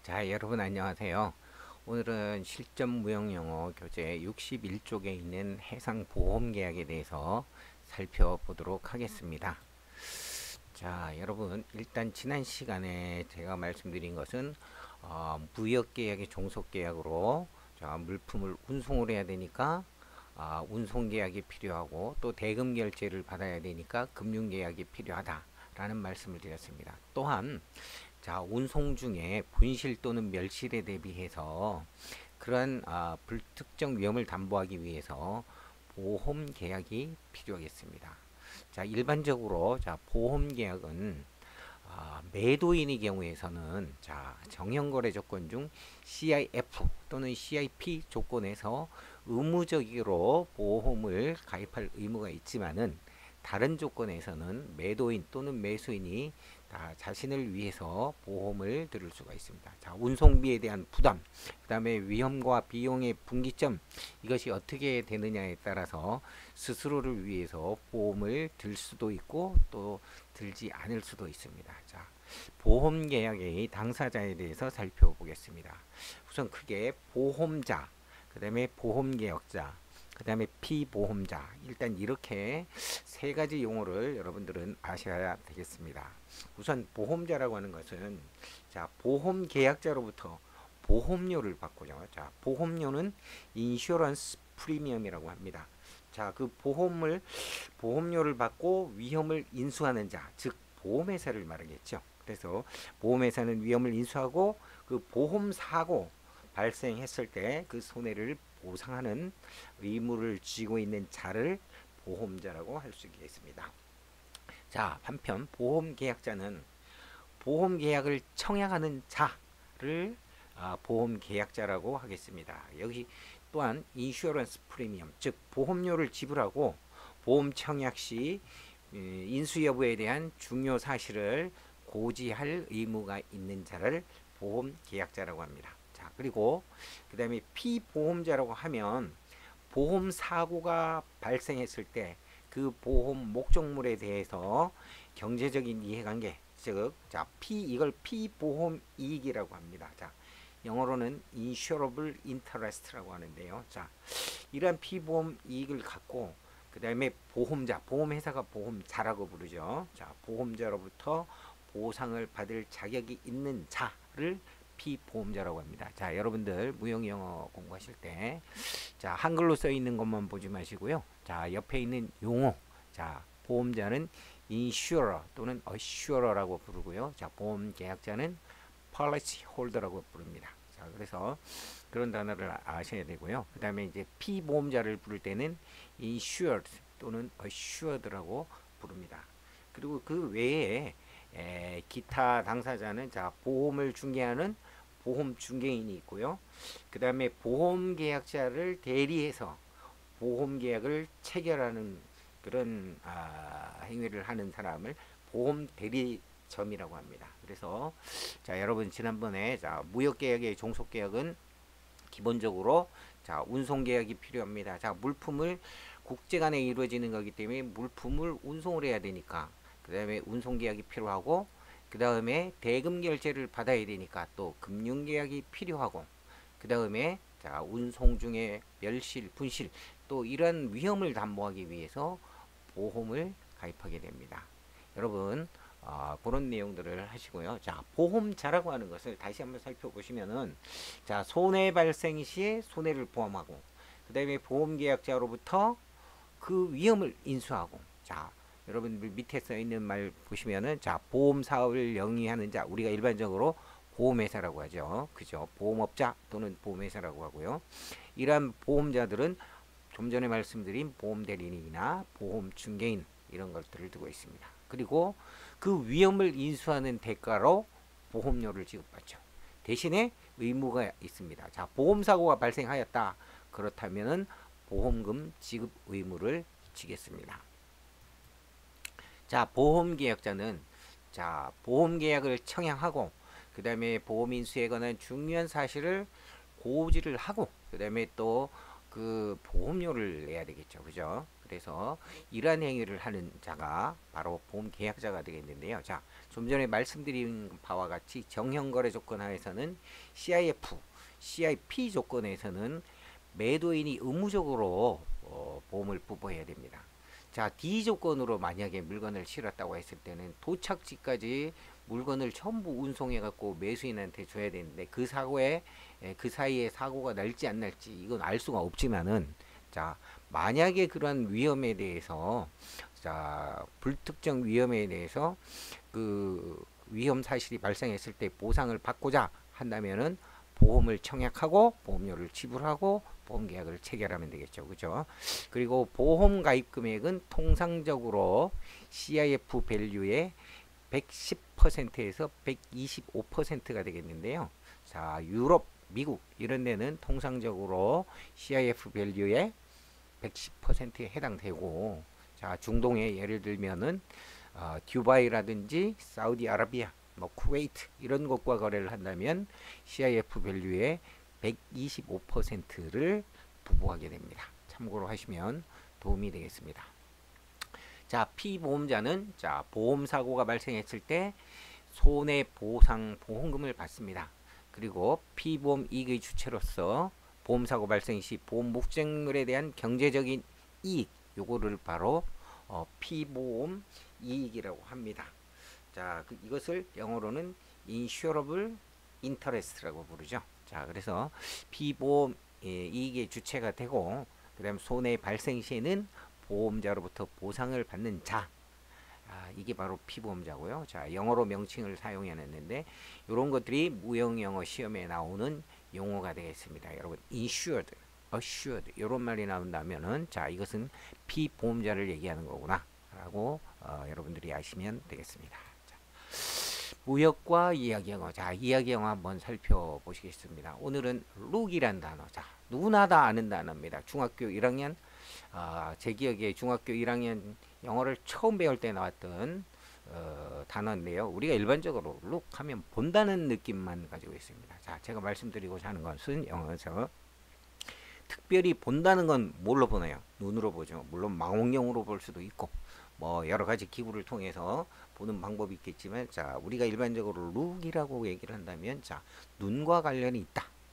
자, 여러분 안녕하세요. 오늘은 실전 무형영어 교재 61쪽에 있는 해상보험계약에 대해서 살펴보도록 하겠습니다. 자, 여러분 일단 지난 시간에 제가 말씀드린 것은 무역계약의 종속계약으로 자, 물품을 운송을 해야 되니까 운송계약이 필요하고 또 대금결제를 받아야 되니까 금융계약이 필요하다라는 말씀을 드렸습니다. 또한 자, 운송 중에 분실 또는 멸실에 대비해서 그러한 불특정 위험을 담보하기 위해서 보험 계약이 필요하겠습니다. 자, 일반적으로 자, 보험 계약은 매도인의 경우에서는 자, 정형거래 조건 중 CIF 또는 CIP 조건에서 의무적으로 보험을 가입할 의무가 있지만은 다른 조건에서는 매도인 또는 매수인이 다 자신을 위해서 보험을 들을 수가 있습니다. 자, 운송비에 대한 부담, 그 다음에 위험과 비용의 분기점, 이것이 어떻게 되느냐에 따라서 스스로를 위해서 보험을 들 수도 있고 또 들지 않을 수도 있습니다. 자, 보험 계약의 당사자에 대해서 살펴보겠습니다. 우선 크게 보험자, 그 다음에 보험계약자, 그 다음에 피보험자, 일단 이렇게 세 가지 용어를 여러분들은 아셔야 되겠습니다. 우선 보험자라고 하는 것은 자, 보험계약자로부터 보험료를 받고요. 자, 보험료는 인슈런스 프리미엄이라고 합니다. 자, 그 보험료를 받고 위험을 인수하는 자, 즉 보험회사를 말하겠죠. 그래서 보험회사는 위험을 인수하고 그 보험 사고 발생했을 때 그 손해를 보상하는 의무를 쥐고 있는 자를 보험자라고 할 수 있겠습니다. 자, 한편 보험계약자는 보험계약을 청약하는 자를 보험계약자라고 하겠습니다. 여기 또한 인슈어런스 프리미엄, 즉 보험료를 지불하고 보험 청약 시 인수 여부에 대한 중요 사실을 고지할 의무가 있는 자를 보험계약자라고 합니다. 자, 그리고 그 다음에 피보험자라고 하면 보험 사고가 발생했을 때 그 보험 목적물에 대해서 경제적인 이해관계, 즉, 자, 이걸 피보험 이익이라고 합니다. 자, 영어로는 insurable interest라고 하는데요. 자, 이러한 피보험 이익을 갖고 그 다음에 보험자, 보험회사가 보험자라고 부르죠. 자, 보험자로부터 보상을 받을 자격이 있는 자를 피보험자라고 합니다. 자, 여러분들 무형영어 공부하실 때 자, 한글로 써 있는 것만 보지 마시고요. 자, 옆에 있는 용어. 자, 보험자는 insurer 또는 assurer라고 부르고요. 자, 보험 계약자는 policy holder라고 부릅니다. 자, 그래서 그런 단어를 아셔야 되고요. 그 다음에 이제 피보험자를 부를 때는 insured 또는 assured라고 부릅니다. 그리고 그 외에 기타 당사자는 자, 보험을 중개하는 보험 중개인이 있고요. 그 다음에 보험 계약자를 대리해서 보험 계약을 체결하는 그런 행위를 하는 사람을 보험 대리점이라고 합니다. 그래서 자, 여러분 지난번에 자, 무역 계약의 종속 계약은 기본적으로 자, 운송 계약이 필요합니다. 자, 물품을 국제 간에 이루어지는 거기 때문에 물품을 운송을 해야 되니까 그 다음에 운송 계약이 필요하고 그 다음에 대금 결제를 받아야 되니까 또 금융 계약이 필요하고 그 다음에 자, 운송 중에 멸실, 분실 또 이런 위험을 담보하기 위해서 보험을 가입하게 됩니다. 여러분 그런 내용들을 하시고요. 자, 보험자라고 하는 것을 다시 한번 살펴보시면은 자, 손해 발생 시에 손해를 포함하고 그 다음에 보험계약자로부터 그 위험을 인수하고 자, 여러분들 밑에 써 있는 말 보시면은 자, 보험 사업을 영위하는 자, 우리가 일반적으로 보험회사라고 하죠. 그죠? 보험업자 또는 보험회사라고 하고요. 이러한 보험자들은 좀 전에 말씀드린 보험 대리인이나 보험 중개인 이런 것들을 두고 있습니다. 그리고 그 위험을 인수하는 대가로 보험료를 지급받죠. 대신에 의무가 있습니다. 자, 보험 사고가 발생하였다. 그렇다면은 보험금 지급 의무를 지겠습니다. 자, 보험 계약자는 자, 보험 계약을 청약하고 그 다음에 보험 인수에 관한 중요한 사실을 고지를 하고 그 다음에 또 그 보험료를 내야 되겠죠. 그죠? 그래서 이러한 행위를 하는 자가 바로 보험 계약자가 되겠는데요. 자, 좀 전에 말씀드린 바와 같이 정형거래 조건 하에서는 CIF, CIP 조건에서는 매도인이 의무적으로 보험을 부부해야 됩니다. 자, D 조건으로 만약에 물건을 실었다고 했을 때는 도착지까지 물건을 전부 운송해 갖고 매수인한테 줘야 되는데 그 사고에 그 사이에 사고가 날지 안 날지 이건 알 수가 없지만은, 자, 만약에 그러한 위험에 대해서, 자, 불특정 위험에 대해서 그 위험 사실이 발생했을 때 보상을 받고자 한다면은 보험을 청약하고 보험료를 지불하고 보험 계약을 체결하면 되겠죠. 그죠? 그리고 보험 가입 금액은 통상적으로 CIF 밸류의 110%에서 125%가 되겠는데요. 자, 유럽, 미국 이런 데는 통상적으로 CIF 밸류의 110%에 해당되고, 자, 중동에 예를 들면은 듀바이라든지 사우디아라비아, 뭐 쿠웨이트 이런 곳과 거래를 한다면 CIF 밸류의 125%를 부부하게 됩니다. 참고로 하시면 도움이 되겠습니다. 자, 피보험자는, 자, 보험 사고가 발생했을 때 손해보상 보험금을 받습니다. 그리고 피보험 이익의 주체로서 보험 사고 발생 시 보험 목적물에 대한 경제적인 이익, 요거를 바로 피보험 이익이라고 합니다. 자, 이것을 영어로는 insurable interest라고 부르죠. 자, 그래서 피보험 이익의 주체가 되고, 그다음 손해 발생 시에는 보험자로부터 보상을 받는 자, 이게 바로 피보험자고요. 자, 영어로 명칭을 사용해냈는데 이런 것들이 무형영어 시험에 나오는 용어가 되겠습니다. 여러분, insured, assured 이런 말이 나온다면은, 자, 이것은 피보험자를 얘기하는 거구나 라고 여러분들이 아시면 되겠습니다. 자, 무역과 이야기영어. 자, 이야기영어 한번 살펴보시겠습니다. 오늘은 룩이란 단어. 자, 누구나 다 아는 단어입니다. 중학교 1학년, 제 기억에 중학교 1학년 영어를 처음 배울 때 나왔던 단어인데요. 우리가 일반적으로 룩 하면 본다는 느낌만 가지고 있습니다. 자, 제가 말씀드리고자 하는 것은 영어에서 특별히 본다는 건 뭘로 보나요? 눈으로 보죠. 물론 망원경으로 볼 수도 있고 뭐 여러 가지 기구를 통해서 보는 방법이 있겠지만, 자, 우리가 일반적으로 룩이라고 얘기를 한다면, 자, 눈과 관련이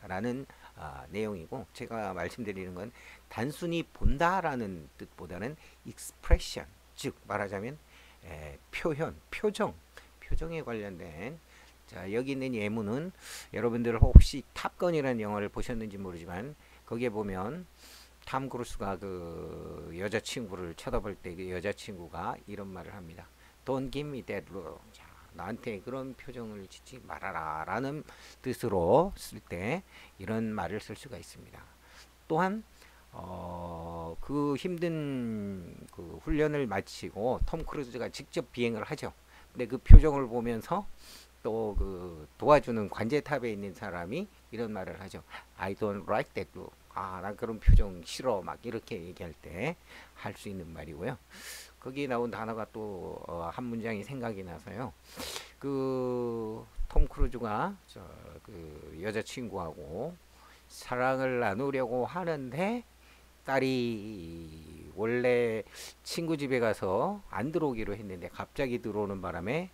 있다라는 내용이고, 제가 말씀드리는 건 단순히 본다라는 뜻보다는 expression, 즉 말하자면 표현, 표정에 관련된, 자, 여기 있는 예문은 여러분들 혹시 탑건이라는 영화를 보셨는지 모르지만 거기에 보면 탐 크루스가 그 여자친구를 쳐다볼 때 그 여자친구가 이런 말을 합니다. Don't give me that look. 자, 나한테 그런 표정을 짓지 말아라 라는 뜻으로 쓸 때 이런 말을 쓸 수가 있습니다. 또한 그 힘든 그 훈련을 마치고 톰 크루즈가 직접 비행을 하죠. 근데 그 표정을 보면서 또 그 도와주는 관제탑에 있는 사람이 이런 말을 하죠. I don't like that look. 나 그런 표정 싫어. 막 이렇게 얘기할 때 할 수 있는 말이고요. 거기에 나온 단어가 또 한 문장이 생각이 나서요. 그 톰 크루즈가 그 여자친구하고 사랑을 나누려고 하는데 딸이 원래 친구 집에 가서 안 들어오기로 했는데 갑자기 들어오는 바람에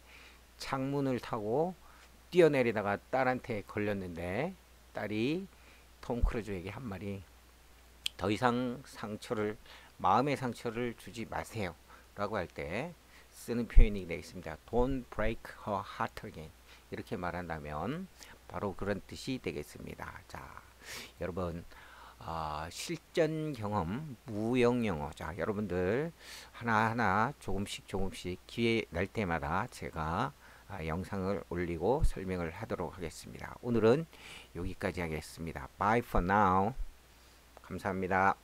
창문을 타고 뛰어내리다가 딸한테 걸렸는데, 딸이 톰 크루즈에게 한 말이 더 이상 마음의 상처를 주지 마세요 라고 할 때 쓰는 표현이 되겠습니다. Don't break her heart again. 이렇게 말한다면 바로 그런 뜻이 되겠습니다. 자, 여러분, 실전 경험, 무형 영어. 자, 여러분들 하나하나 조금씩 기회 날 때마다 제가 영상을 올리고 설명을 하도록 하겠습니다. 오늘은 여기까지 하겠습니다. Bye for now. 감사합니다.